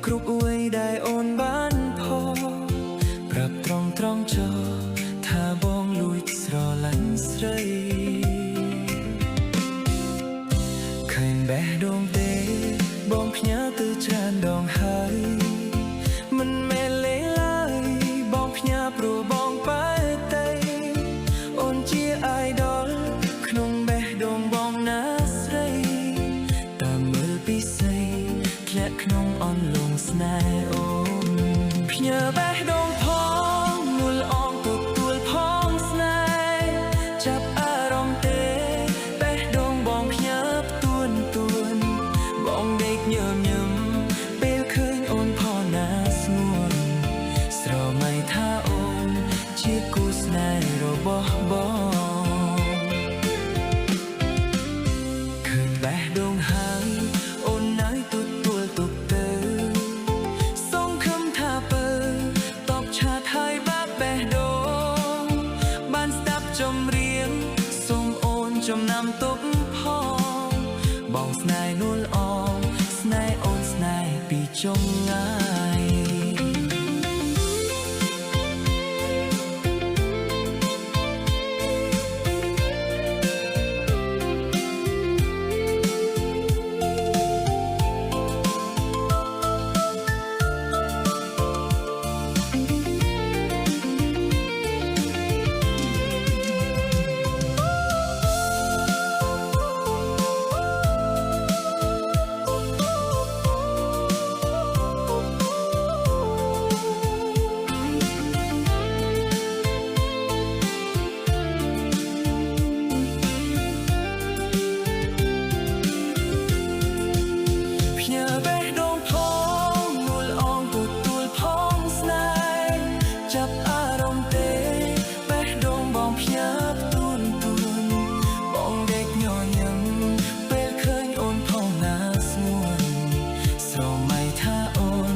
គ្រប់អួយដែលអូនបានផប្រាប់ត្រង់ចោថាបងលួចស្រឡាញ់ស្រីឃើញបេះដូងទេបងផ្ញើទៅច្រើនដងហើយមិនមែនលេងឡើយបងផ្ញើព្រោះបងបែរទៅអូនជាអាយដលក្នុងបេះដូងបងណាស្រីតាមមើលពីស្រីធ្លាក់ក្នុងអន្លង់ស្នេហ៍អូនផ្ញើបេះដូងផងនួលអងទទួលផងស្នេហ៍ចាប់អារម្មណ៍ទេបេះដូងបងផ្ញើផ្ទួនបងដេកញញឹមពេលឃើញអូនផណាស្ងួនស្រមៃថាអូនជាគូស្នេហ៍របស់បងឃើញបេះដូងហើយអូននៅទទួលទុកទៅសង្ឃឹមថាពើតបឆាតហើយបាក់បេះដូងបានស្ដាប់ចម្រៀងសូមអូនចំណាំទុកផងបងស្នេហ៍នួលអងស្នេហ៍អូនស្នេហ៍ពីចុងងាយចាប់អារម្មណ៍ទេបេះដូងបងផ្ញើផ្ទួនបងដេកញញឹមពេលឃើញអូនផងណាស្ងួនស្រមៃថាអូន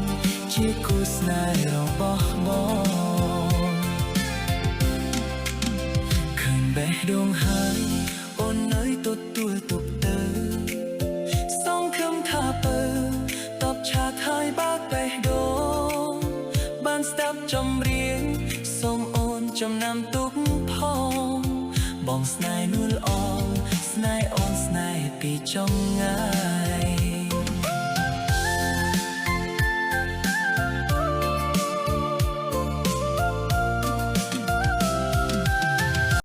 ជាគូស្នេហ៍របស់បងឃើញបេះដូងហើយអូននៅទទួលទុកទៅសង្ឃឹមថាពើតបឆាតហើយបាក់បេះដូង